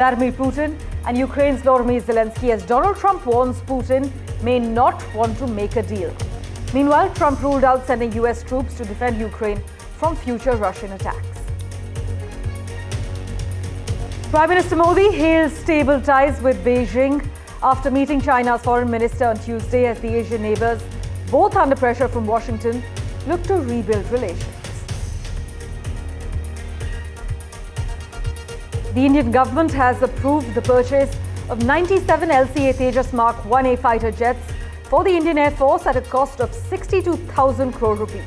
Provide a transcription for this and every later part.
Vladimir Putin and Ukraine's Volodymyr Zelensky as Donald Trump warns Putin may not want to make a deal. Meanwhile, Trump ruled out sending US troops to defend Ukraine from future Russian attacks. Prime Minister Modi hails stable ties with Beijing after meeting China's foreign minister on Tuesday as the Asian neighbors, both under pressure from Washington, look to rebuild relations. The Indian government has approved the purchase of 97 LCA Tejas Mark 1A fighter jets for the Indian Air Force at a cost of 62,000 crore rupees.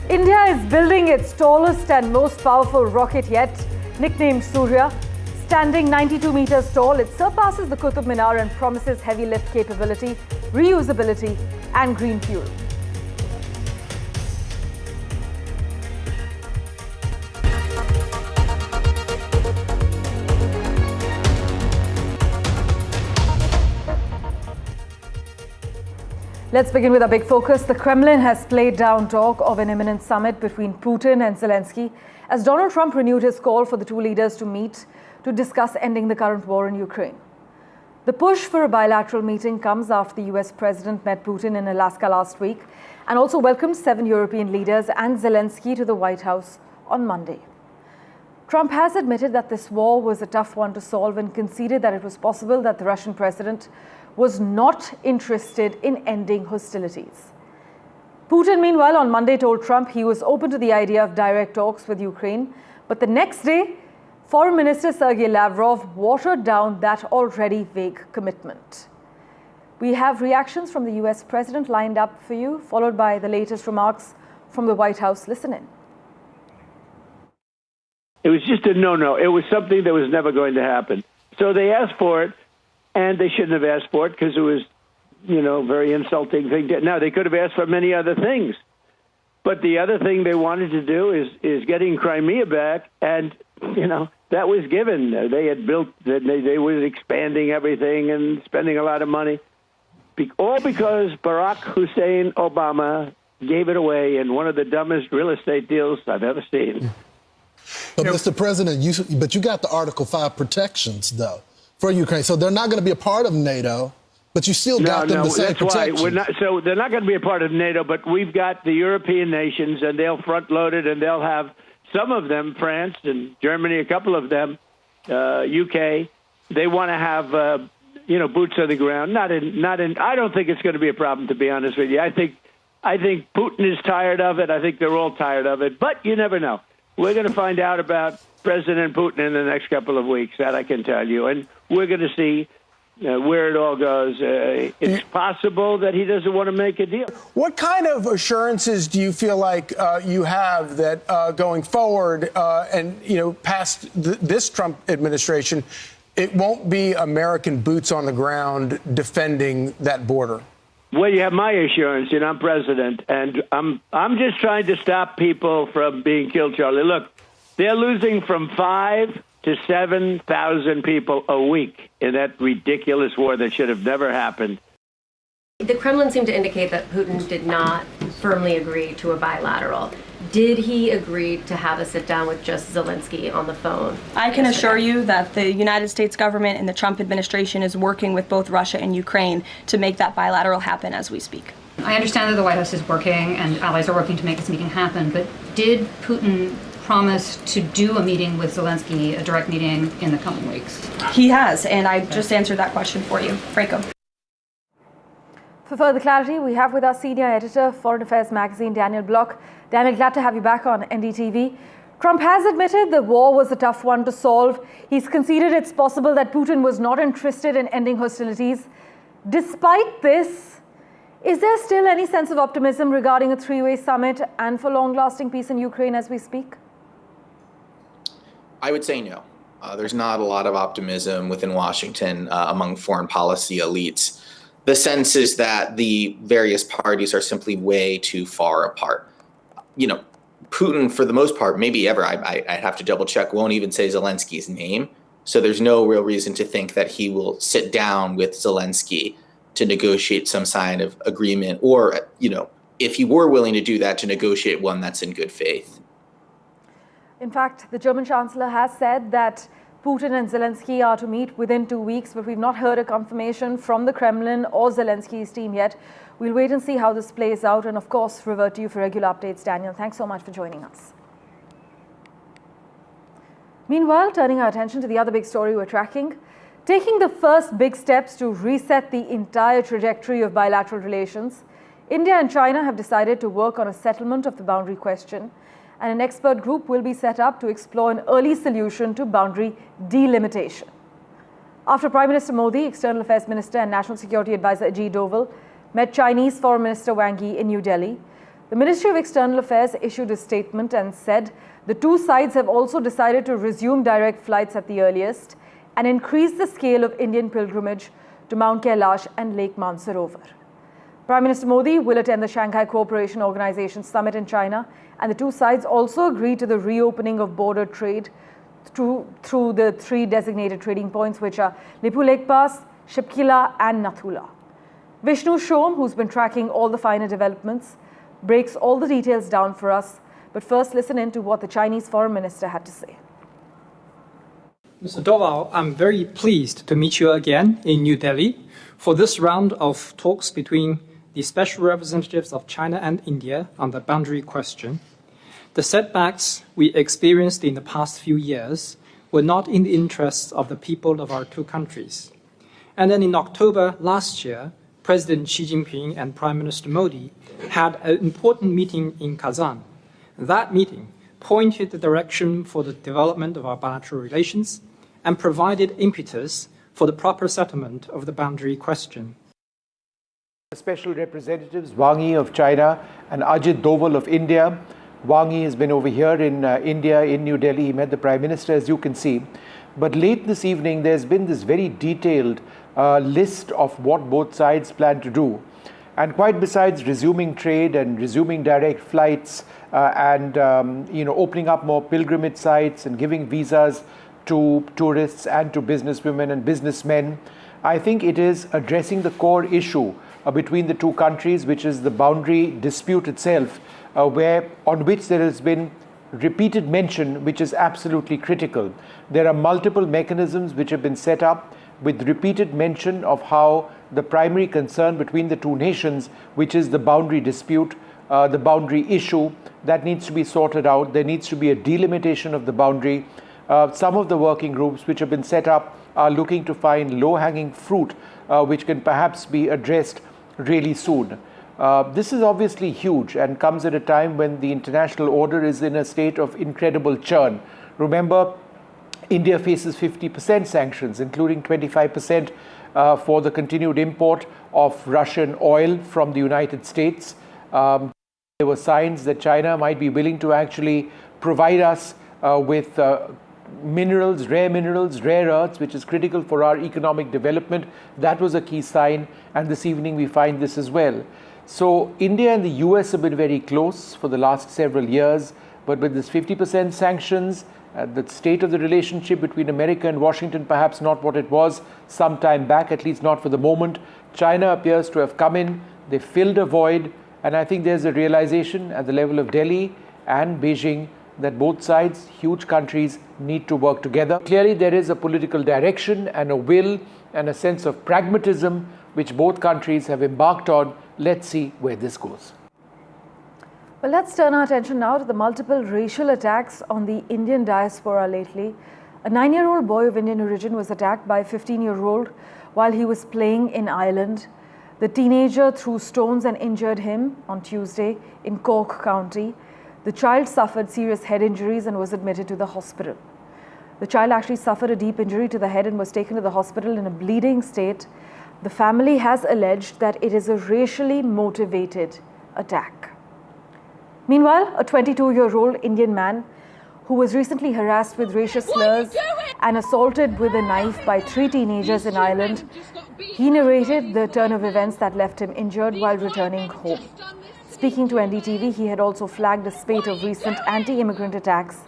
India is building its tallest and most powerful rocket yet, nicknamed Surya. Standing 92 meters tall, it surpasses the Qutub Minar and promises heavy lift capability, reusability, and green fuel. Let's begin with a big focus. The Kremlin has played down talk of an imminent summit between Putin and Zelensky as Donald Trump renewed his call for the two leaders to meet to discuss ending the current war in Ukraine. The push for a bilateral meeting comes after the US president met Putin in Alaska last week and also welcomed 7 European leaders and Zelensky to the White House on Monday. Trump has admitted that this war was a tough one to solve and conceded that it was possible that the Russian president was not interested in ending hostilities. Putin, meanwhile, on Monday told Trump he was open to the idea of direct talks with Ukraine, but the next day, Foreign Minister Sergei Lavrov watered down that already vague commitment. We have reactions from the US president lined up for you, followed by the latest remarks from the White House. Listen in. It was just a no-no. It was something that was never going to happen. So they asked for it. And they shouldn't have asked for it because it was, very insulting thing. Now, they could have asked for many other things. But the other thing they wanted to do is getting Crimea back. And, that was given. They had built, they were expanding everything and spending a lot of money. All because Barack Hussein Obama gave it away in one of the dumbest real estate deals I've ever seen. But, Mr. President, you got the Article 5 protections, though, for Ukraine. So they're not going to be a part of NATO, but you still got them the same protections. So they're not going to be a part of NATO, but we've got the European nations, and they'll front-load it, and they'll have some of them, France and Germany, a couple of them, UK. They want to have, boots on the ground. I don't think it's going to be a problem, to be honest with you. I think Putin is tired of it. I think they're all tired of it, but you never know. We're going to find out about President Putin in the next couple of weeks, that I can tell you. And we're going to see where it all goes. It's possible that he doesn't want to make a deal. What kind of assurances do you feel like you have that going forward and, past this Trump administration, it won't be American boots on the ground defending that border? Well, you have my assurance, I'm president, and I'm just trying to stop people from being killed, Charlie. Look, they're losing from 5,000 to 7,000 people a week in that ridiculous war that should have never happened. The Kremlin seemed to indicate that Putin did not firmly agree to a bilateral. Did he agree to have a sit-down with just Zelensky on the phone? I can assure you that the United States government and the Trump administration is working with both Russia and Ukraine to make that bilateral happen as we speak. I understand that the White House is working and allies are working to make this meeting happen, but did Putin promise to do a meeting with Zelensky, a direct meeting, in the coming weeks? He has, and I just answered that question for you. Franco. For further clarity, we have with us senior editor, Foreign Affairs magazine, Daniel Block. Daniel, glad to have you back on NDTV. Trump has admitted the war was a tough one to solve. He's conceded it's possible that Putin was not interested in ending hostilities. Despite this, is there still any sense of optimism regarding a three-way summit and for long-lasting peace in Ukraine as we speak? I would say no. There's not a lot of optimism within Washington among foreign policy elites. The sense is that the various parties are simply way too far apart. Putin, for the most part, maybe ever, I have to double check, won't even say Zelensky's name. So there's no real reason to think that he will sit down with Zelensky to negotiate some kind of agreement or, if he were willing to do that, to negotiate one that's in good faith. In fact, the German Chancellor has said that Putin and Zelensky are to meet within 2 weeks, but we've not heard a confirmation from the Kremlin or Zelensky's team yet. We'll wait and see how this plays out and, of course, revert to you for regular updates. Daniel, thanks so much for joining us. Meanwhile, turning our attention to the other big story we're tracking, taking the first big steps to reset the entire trajectory of bilateral relations, India and China have decided to work on a settlement of the boundary question, and an expert group will be set up to explore an early solution to boundary delimitation. After Prime Minister Modi, External Affairs Minister and National Security Advisor Ajit Doval met Chinese Foreign Minister Wang Yi in New Delhi, the Ministry of External Affairs issued a statement and said the two sides have also decided to resume direct flights at the earliest and increase the scale of Indian pilgrimage to Mount Kailash and Lake Mansarovar. Prime Minister Modi will attend the Shanghai Cooperation Organization Summit in China, and the two sides also agreed to the reopening of border trade through the three designated trading points, which are Lipu Lake Pass, Shipkila and Nathula. Vishnu Shom, who's been tracking all the finer developments, breaks all the details down for us. But first, listen in to what the Chinese Foreign Minister had to say. Mr. Doval, I'm very pleased to meet you again in New Delhi for this round of talks between the special representatives of China and India on the boundary question. The setbacks we experienced in the past few years were not in the interests of the people of our two countries. And then in October last year, President Xi Jinping and Prime Minister Modi had an important meeting in Kazan. That meeting pointed the direction for the development of our bilateral relations and provided impetus for the proper settlement of the boundary question. Special representatives Wang Yi of China and Ajit Doval of India. Wang Yi has been over here in India, in New Delhi. He met the Prime Minister, as you can see. But late this evening, there's been this very detailed list of what both sides plan to do. And quite besides resuming trade and resuming direct flights and opening up more pilgrimage sites and giving visas to tourists and to businesswomen and businessmen, I think it is addressing the core issue between the two countries, which is the boundary dispute itself, on which there has been repeated mention, which is absolutely critical. There are multiple mechanisms which have been set up with repeated mention of how the primary concern between the two nations, which is the boundary dispute, the boundary issue, that needs to be sorted out. There needs to be a delimitation of the boundary. Some of the working groups which have been set up are looking to find low-hanging fruit which can perhaps be addressed really soon. This is obviously huge and comes at a time when the international order is in a state of incredible churn. Remember, India faces 50% sanctions, including 25% for the continued import of Russian oil from the United States. There were signs that China might be willing to actually provide us with minerals, rare earths, which is critical for our economic development. That was a key sign, and this evening we find this as well. So India and the US have been very close for the last several years, but with this 50% sanctions, the state of the relationship between America and Washington perhaps not what it was some time back, at least not for the moment. China appears to have come in, they filled a void, and I think there's a realization at the level of Delhi and Beijing that both sides, huge countries, need to work together. Clearly there is a political direction and a will and a sense of pragmatism which both countries have embarked on. Let's see where this goes. Well, let's turn our attention now to the multiple racial attacks on the Indian diaspora lately. A 9-year-old boy of Indian origin was attacked by a 15-year-old while he was playing in Ireland. The teenager threw stones and injured him on Tuesday in Cork County. The child suffered serious head injuries and was admitted to the hospital. The child actually suffered a deep injury to the head and was taken to the hospital in a bleeding state. The family has alleged that it is a racially motivated attack. Meanwhile, a 22-year-old Indian man who was recently harassed with racial slurs and assaulted with a knife by 3 teenagers in Ireland, he narrated the turn of events that left him injured while returning home. Speaking to NDTV, he had also flagged a spate of recent anti-immigrant attacks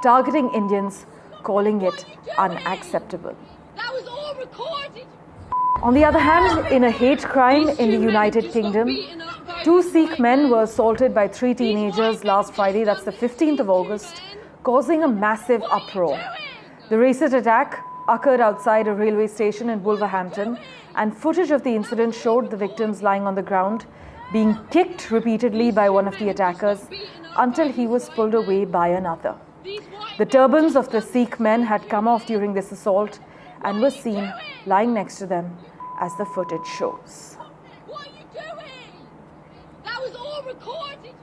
targeting Indians, calling it unacceptable. That was all recorded. On the other hand, in a hate crime in the United Kingdom, 2 Sikh men were assaulted by 3 teenagers last Friday, that's the 15th of August, causing a massive uproar. The recent attack occurred outside a railway station in Wolverhampton, and footage of the incident showed the victims lying on the ground, being kicked repeatedly by one of the attackers until he was pulled away by another. The turbans of the Sikh men had come off during this assault and were seen lying next to them, as the footage shows. What are you doing? That was all recorded.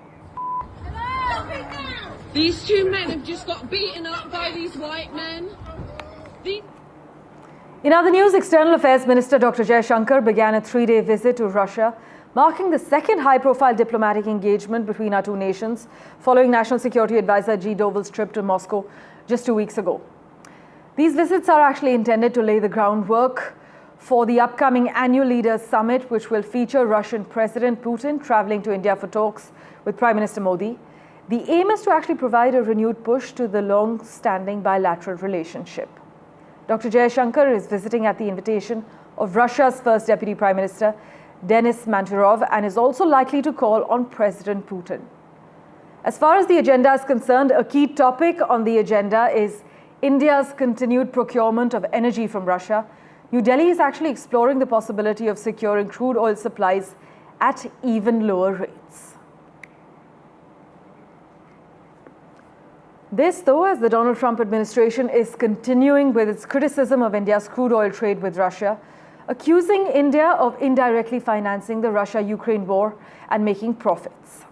These two men have just got beaten up by these white men. In other news, External Affairs Minister Dr. Jaishankar began a 3-day visit to Russia, marking the second high-profile diplomatic engagement between our two nations, following National Security Advisor G. Doval's trip to Moscow just 2 weeks ago. These visits are actually intended to lay the groundwork for the upcoming annual Leaders Summit, which will feature Russian President Putin traveling to India for talks with Prime Minister Modi. The aim is to actually provide a renewed push to the long-standing bilateral relationship. Dr. Jaishankar is visiting at the invitation of Russia's first Deputy Prime Minister, Denis Manturov, and is also likely to call on President Putin. As far as the agenda is concerned, a key topic on the agenda is India's continued procurement of energy from Russia. New Delhi is actually exploring the possibility of securing crude oil supplies at even lower rates. This, though, as the Donald Trump administration is continuing with its criticism of India's crude oil trade with Russia, accusing India of indirectly financing the Russia-Ukraine war and making profits.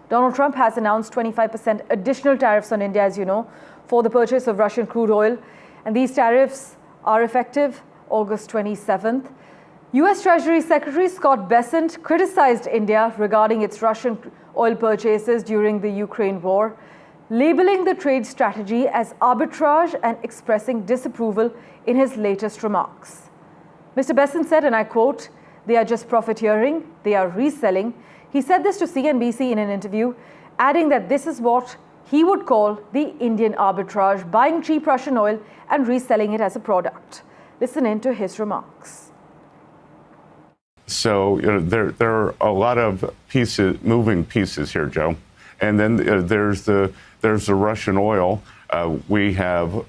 Donald Trump has announced 25% additional tariffs on India, as you know, for the purchase of Russian crude oil, and these tariffs are effective August 27th. U.S. Treasury Secretary Scott Bessent criticized India regarding its Russian oil purchases during the Ukraine war, labeling the trade strategy as arbitrage and expressing disapproval in his latest remarks. Mr. Bessent said, and I quote, "They are just profiteering, they are reselling." He said this to CNBC in an interview, adding that this is what he would call the Indian arbitrage, buying cheap Russian oil and reselling it as a product. Listen in to his remarks. So there are a lot of moving pieces here, Joe. And then there's the Russian oil. We have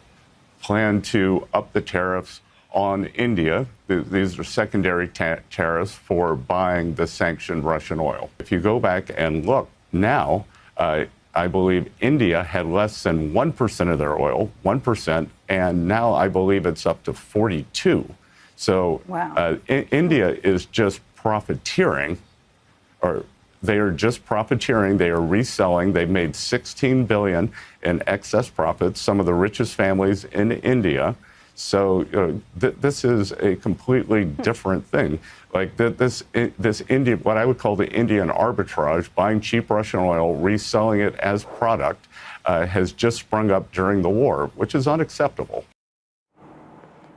planned to up the tariffs on India. These are secondary tariffs for buying the sanctioned Russian oil. If you go back and look now, I believe India had less than 1% of their oil, 1%, and now I believe it's up to 42%. So wow. India is just profiteering, or they are just profiteering. They are reselling. They've made $16 billion in excess profits, some of the richest families in India. So this is a completely different thing. Like this India, what I would call the Indian arbitrage, buying cheap Russian oil, reselling it as product, has just sprung up during the war, which is unacceptable.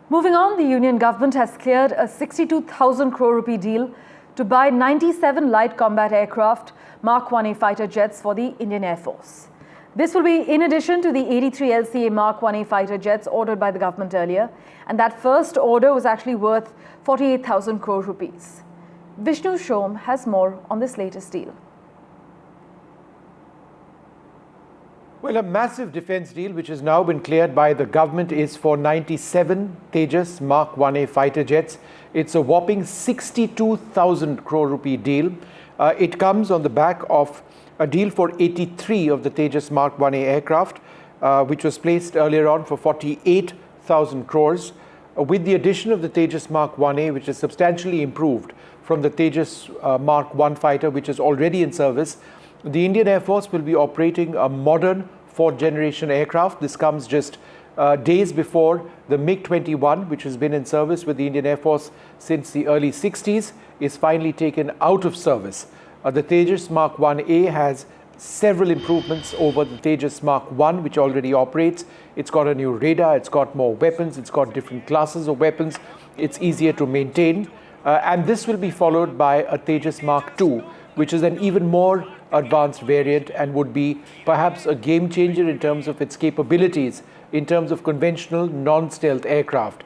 Moving on, the Union government has cleared a 62,000 crore rupee deal to buy 97 light combat aircraft Mark 1A fighter jets for the Indian Air Force. This will be in addition to the 83 LCA Mark 1A fighter jets ordered by the government earlier, and that first order was actually worth 48,000 crore rupees. Vishnu Shom has more on this latest deal. Well, a massive defense deal which has now been cleared by the government is for 97 Tejas Mark 1A fighter jets. It's a whopping 62,000 crore rupee deal. It comes on the back of a deal for 83 of the Tejas Mark 1A aircraft, which was placed earlier on for 48,000 crores. With the addition of the Tejas Mark 1A, which is substantially improved from the Tejas Mark 1 fighter, which is already in service, the Indian Air Force will be operating a modern fourth-generation aircraft. This comes just days before the MiG-21, which has been in service with the Indian Air Force since the early 60s, is finally taken out of service. The Tejas Mark 1A has several improvements over the Tejas Mark 1, which already operates. It's got a new radar, it's got more weapons, it's got different classes of weapons, it's easier to maintain. And this will be followed by a Tejas Mark 2, which is an even more advanced variant and would be perhaps a game changer in terms of its capabilities, in terms of conventional non-stealth aircraft.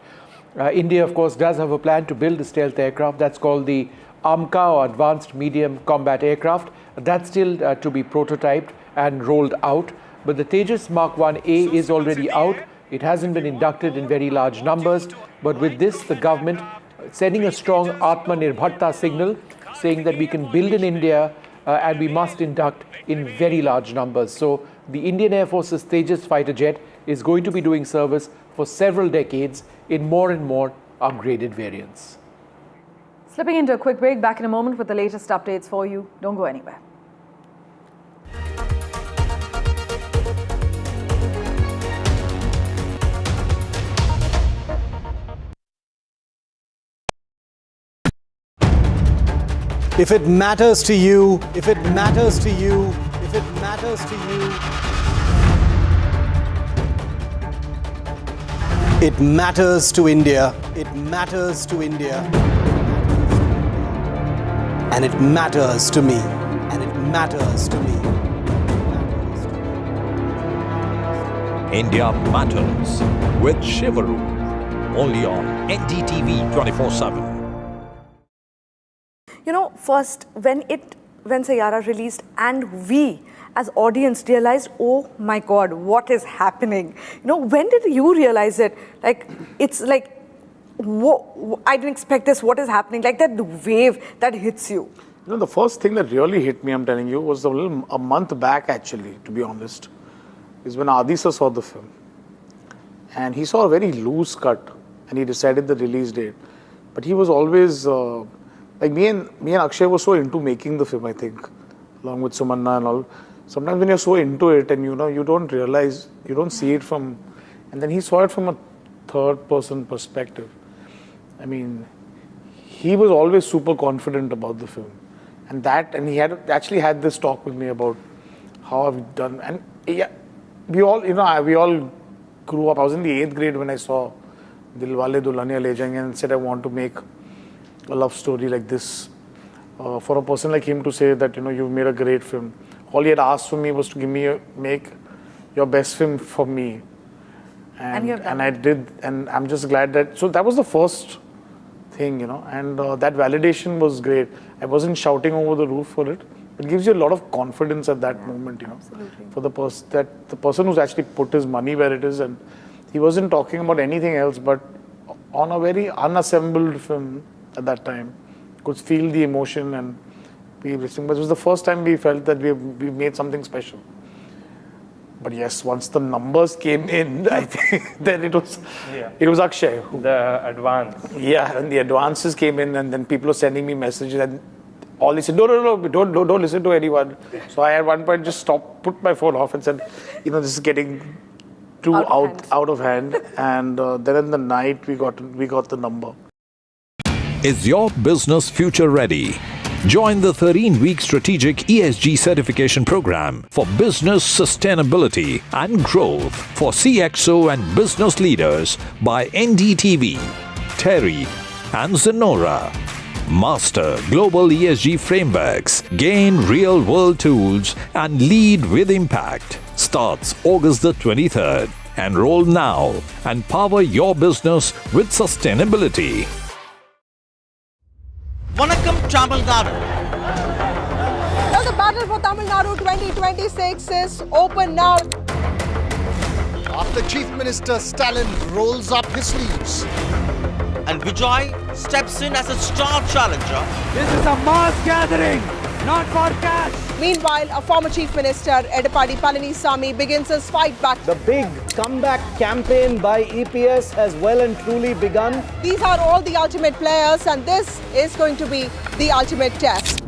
India, of course, does have a plan to build a stealth aircraft. That's called the AMCA, or Advanced Medium Combat Aircraft. That's still to be prototyped and rolled out. But the Tejas Mark 1A is already out. It hasn't been inducted in very large numbers. But with this, the government sending a strong Atmanirbharta signal, saying that we can build in India and we must induct in very large numbers. So the Indian Air Force's Tejas fighter jet is going to be doing service for several decades in more and more upgraded variants. Slipping into a quick break, back in a moment with the latest updates for you. Don't go anywhere. If it matters to you, if it matters to you, if it matters to you, it matters to India, it matters to India, and it matters to me, and it matters to me. India Matters with Shivaru, only on NDTV 24/7. You know, first, when Sayyara released and we as audience realized, oh my God, what is happening? You know, when did you realize it? Like, it's like, I didn't expect this, what is happening? Like that wave that hits you. You know, the first thing that really hit me, I'm telling you, was a month back actually, to be honest, is when Adisa saw the film. And he saw a very loose cut and he decided the release date. But he was always... like me and Akshay were so into making the film, I think, along with Sumanna and all. Sometimes when you're so into it and you don't realize, you don't see it from, and then he saw it from a third person perspective. I mean, he was always super confident about the film. And he actually had this talk with me about how I've done. And yeah, we all grew up. I was in the 8th grade when I saw Dilwale Dulhaniya Le Jayenge and said I want to make a love story like this. For a person like him to say that, you've made a great film. All he had asked for me was to make your best film for me. And I did, and I'm just glad that, so that was the first thing, and that validation was great. I wasn't shouting over the roof for it. It gives you a lot of confidence at that moment, Absolutely. for the person who's actually put his money where it is, and he wasn't talking about anything else, but on a very unassembled film at that time, could feel the emotion and be listening. But it was the first time we felt that we made something special. But yes, once the numbers came in, I think then it was Akshay. The advance. Yeah, and the advances came in, and then people were sending me messages, and all they said, no, don't listen to anyone. So I at one point just put my phone off and said, this is getting too out of hand. And then in the night we got the number. Is your business future ready? Join the 13-week strategic ESG certification program for business sustainability and growth for CXO and business leaders by NDTV, Terry and Zenora. Master global ESG frameworks, gain real-world tools and lead with impact. Starts August the 23rd. Enroll now and power your business with sustainability. Vanakkam Tamil Nadu. Now the battle for Tamil Nadu 2026 is open now. After Chief Minister Stalin rolls up his sleeves. And Vijay steps in as a star challenger. This is a mass gathering, not for cash. Meanwhile, a former Chief Minister, Edapadi Palanisamy, begins his fight back. The big comeback campaign by EPS has well and truly begun. These are all the ultimate players, and this is going to be the ultimate test.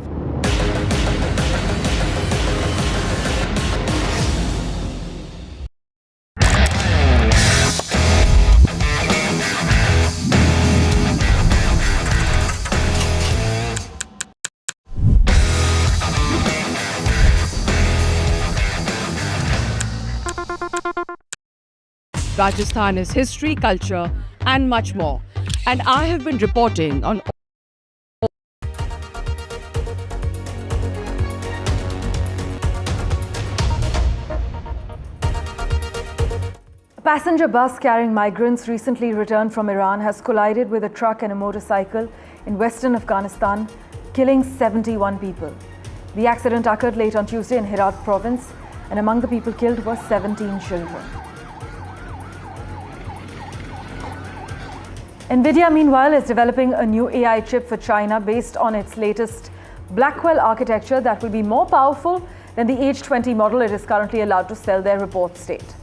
Rajasthan is history, culture, and much more. And I have been reporting on A passenger bus carrying migrants recently returned from Iran has collided with a truck and a motorcycle in western Afghanistan, killing 71 people. The accident occurred late on Tuesday in Herat province and among the people killed were 17 children. NVIDIA, meanwhile, is developing a new AI chip for China based on its latest Blackwell architecture that will be more powerful than the H20 model it is currently allowed to sell, their reports state.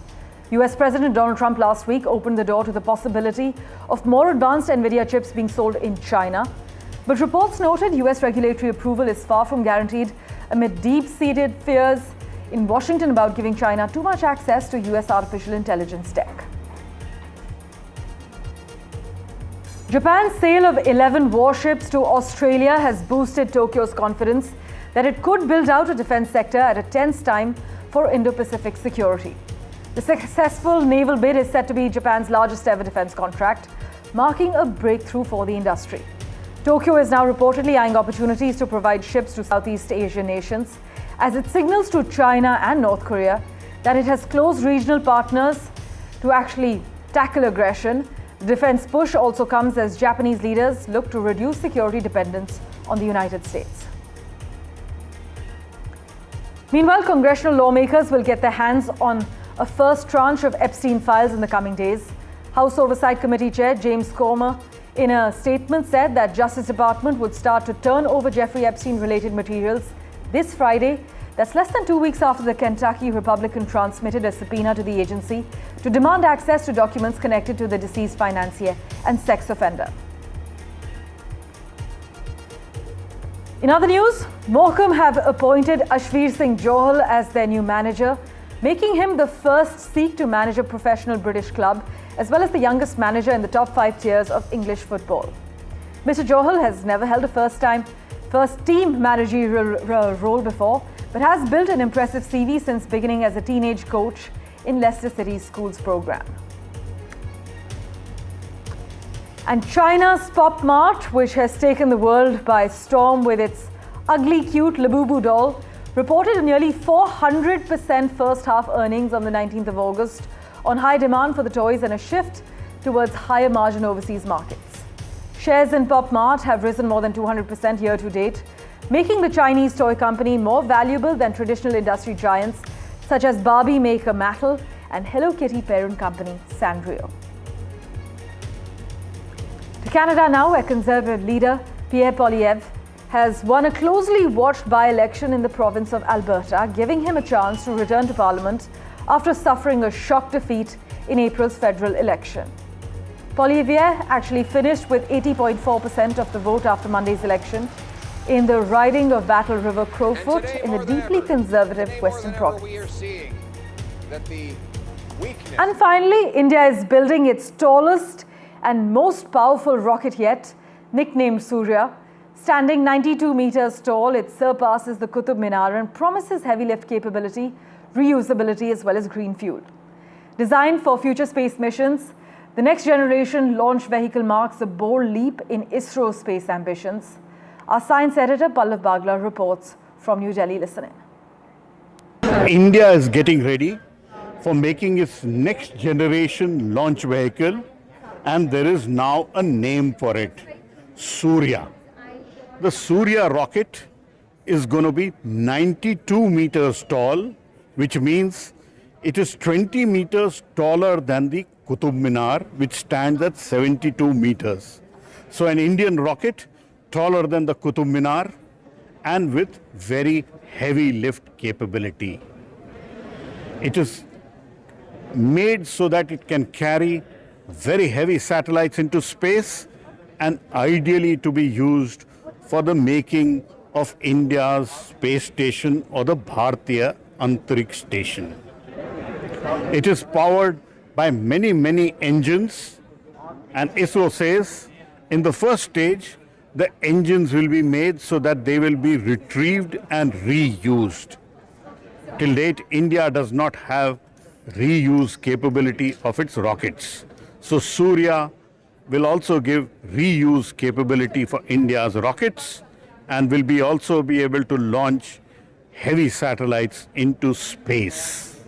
US President Donald Trump last week opened the door to the possibility of more advanced NVIDIA chips being sold in China. But reports noted US regulatory approval is far from guaranteed amid deep-seated fears in Washington about giving China too much access to US artificial intelligence tech. Japan's sale of 11 warships to Australia has boosted Tokyo's confidence that it could build out a defense sector at a tense time for Indo-Pacific security. The successful naval bid is set to be Japan's largest ever defense contract, marking a breakthrough for the industry. Tokyo is now reportedly eyeing opportunities to provide ships to Southeast Asian nations as it signals to China and North Korea that it has close regional partners to actually tackle aggression. The defense push also comes as Japanese leaders look to reduce security dependence on the United States. Meanwhile, congressional lawmakers will get their hands on a first tranche of Epstein files in the coming days. House Oversight Committee Chair James Comer, in a statement, said that Justice Department would start to turn over Jeffrey Epstein-related materials this Friday. That's less than 2 weeks after the Kentucky Republican transmitted a subpoena to the agency to demand access to documents connected to the deceased financier and sex offender. In other news, Morecambe have appointed Ashveer Singh Johal as their new manager, making him the first Sikh to manage a professional British club, as well as the youngest manager in the top 5 tiers of English football. Mr. Johal has never held a first-team managerial role before, but has built an impressive CV since beginning as a teenage coach in Leicester City's schools program. And China's Pop Mart, which has taken the world by storm with its ugly, cute Labubu doll, reported a nearly 400% first-half earnings on the 19th of August on high demand for the toys and a shift towards higher margin overseas markets. Shares in Pop Mart have risen more than 200% year-to-date, making the Chinese toy company more valuable than traditional industry giants such as Barbie maker Mattel and Hello Kitty parent company Sanrio. To Canada now, where Conservative leader Pierre Poilievre has won a closely watched by-election in the province of Alberta, giving him a chance to return to Parliament after suffering a shock defeat in April's federal election. Poilievre actually finished with 80.4% of the vote after Monday's election in the riding of Battle River Crowfoot in the deeply conservative Western province. And finally, India is building its tallest and most powerful rocket yet, nicknamed Surya. Standing 92 meters tall, it surpasses the Qutub Minar and promises heavy lift capability, reusability as well as green fuel. Designed for future space missions, the next generation launch vehicle marks a bold leap in ISRO's space ambitions. Our science editor Pallav Bagla reports from New Delhi. Listen in. India is getting ready for making its next generation launch vehicle, and there is now a name for it, Surya. The Surya rocket is going to be 92 meters tall, which means it is 20 meters taller than the Qutub Minar, which stands at 72 meters. So an Indian rocket taller than the Qutub Minar and with very heavy lift capability. It is made so that it can carry very heavy satellites into space and ideally to be used for the making of India's space station or the Bharatiya Antariksh Station. It is powered by many engines, and ISRO says in the first stage the engines will be made so that they will be retrieved and reused. Till date, India does not have reuse capability of its rockets. So Surya will also give reuse capability for India's rockets and will also be able to launch heavy satellites into space.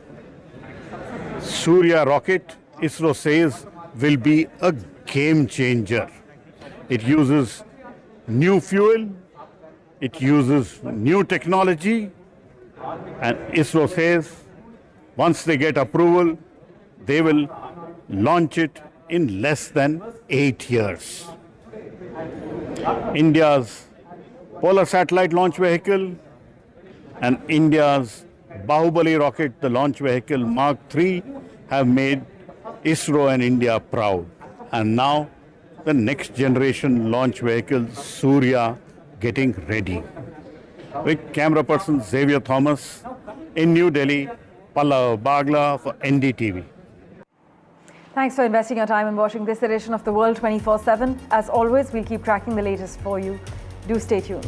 Surya rocket, ISRO says, will be a game changer. It uses new fuel, it uses new technology, and ISRO says Once they get approval, they will launch it in less than 8 years. India's Polar Satellite Launch Vehicle and India's Bahubali rocket, the launch vehicle Mark III, have made ISRO and India proud. And now the next generation launch vehicle, Surya, getting ready. With camera person Xavier Thomas in New Delhi, Pallav Bagla for NDTV. Thanks for investing your time in watching this edition of The World 24/7. As always, we'll keep tracking the latest for you. Do stay tuned.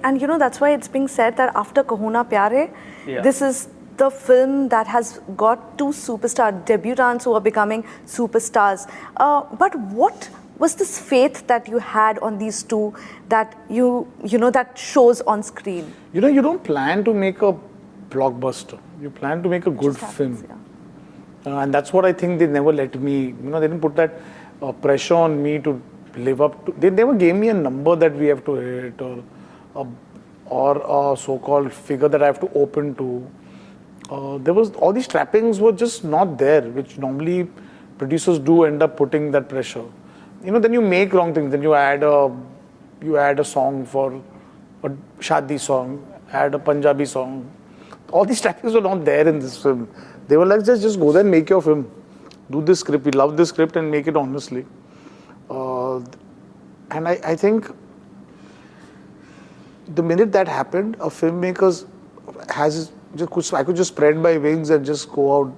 And you know, that's why it's being said that after Kaho Na Pyare, this is the film that has got two superstar debutants who are becoming superstars. But what was this faith that you had on these two that you know that shows on screen? You know, you don't plan to make a blockbuster. You plan to make a good film. And that's what I think they never let me, they didn't put that pressure on me to live up to. They never gave me a number that we have to hit or a so-called figure that I have to open to. There was all these trappings were just not there, which normally producers do end up putting that pressure. Then you make wrong things. Then you add a song for a shadi song, add a Punjabi song. All these trappings were not there in this film. They were like, just go there and make your film. Do this script. We love this script and make it honestly. And I think the minute that happened, a filmmaker I could just spread my wings and just go out,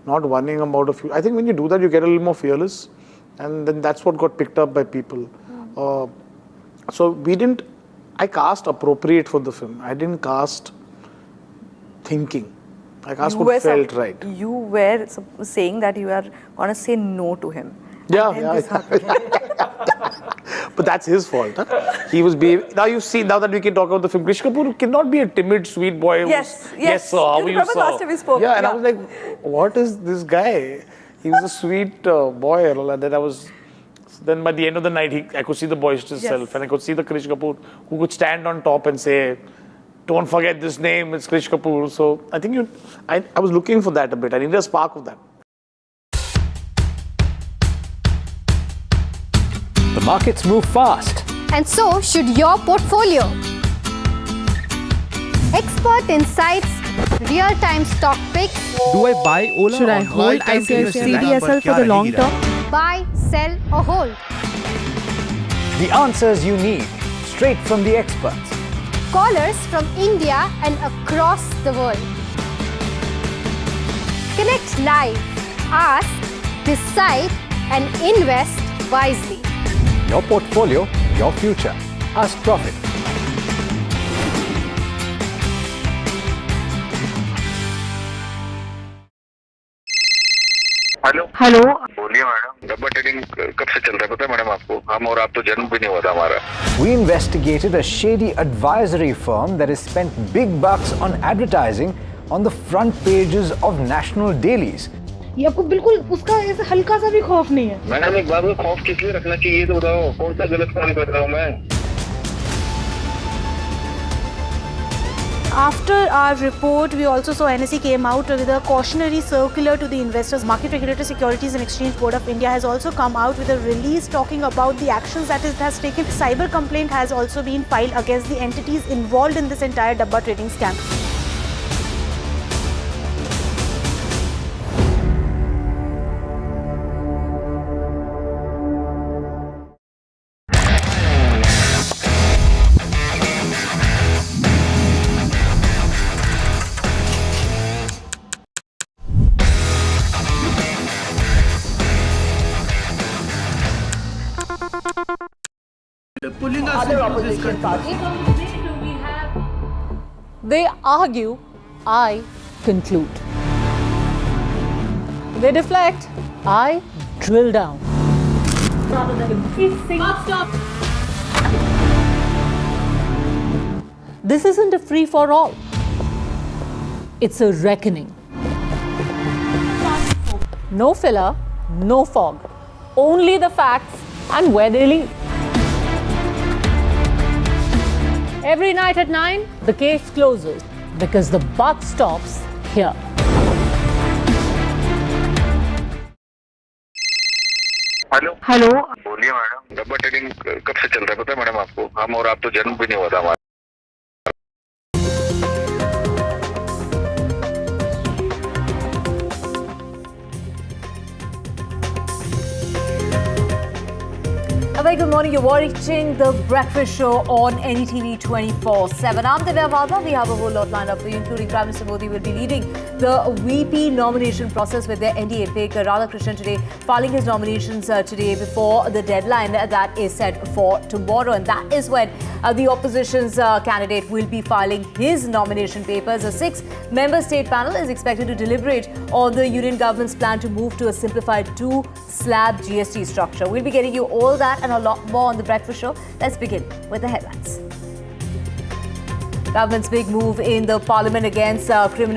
not worrying about a few. I think when you do that, you get a little more fearless, and then that's what got picked up by people. So I cast appropriate for the film. I didn't cast thinking. I cast what felt right. You were saying that you are going to say no to him. Yeah. But that's his fault. Huh? He was now you see, now that we can talk about the film, Krish Kapoor cannot be a timid, sweet boy. Yes, sir, how are you, sir? Last time we spoke. Yeah, and I was like, what is this guy? He was a sweet boy. And then by the end of the night, I could see the boisterous self, and I could see the Krish Kapoor who could stand on top and say, don't forget this name, it's Krish Kapoor. So I think I was looking for that a bit. I needed a spark of that. The markets move fast. And so should your portfolio. Expert insights, real-time stock picks. Do I buy Ola? Should I hold CDSL for the long term? Buy, sell or hold. The answers you need, straight from the experts. Callers from India and across the world. Connect live, ask, decide and invest wisely. Your portfolio, your future. Ask Profit. Hello बोलिए madam, डब्बा trading कब से चल रहा है पता है madam आपको? हम और आप तो जन्म भी नहीं हुआ था हमारा. We investigated a shady advisory firm that has spent big bucks on advertising on the front pages of national dailies. ये आपको बिल्कुल उसका ऐसे हल्का सा भी खौफ नहीं है. मैडम एक बात, खौफ किस लिए रखना चाहिए तो बताओ, कौन सा गलत काम कर रहा हूँ मैं? After our report, we also saw NSE came out with a cautionary circular to the investors. Market Regulator Securities and Exchange Board of India has also come out with a release talking about the actions that it has taken. Cyber complaint has also been filed against the entities involved in this entire Dabba trading scam. Pulling us into this country. They argue, I conclude. They deflect, I drill down. Stop. This isn't a free-for-all. It's a reckoning. No filler, no fog. only the facts and where they lead. Every night at 9, the case closes because the buck stops here. Hello hello बोलिए madam, डब्बा trading कब से चल रहा है पता है madam आपको? हम और आप तो जन्म भी नहीं हुआ था हमारा। A very good morning. You're watching The Breakfast Show on NDTV 24/7. I'm Divya Varma. We have a whole lot lined up for you, including Prime Minister Modi will be leading the VP nomination process with their NDA pick. Radhakrishnan today filing his nominations today before the deadline that is set for tomorrow. And that is when the opposition's candidate will be filing his nomination papers. A 6-member state panel is expected to deliberate on the union government's plan to move to a simplified 2-slab GST structure. We'll be getting you all that and a lot more on The Breakfast Show. Let's begin with the headlines. Government's big move in the parliament against criminal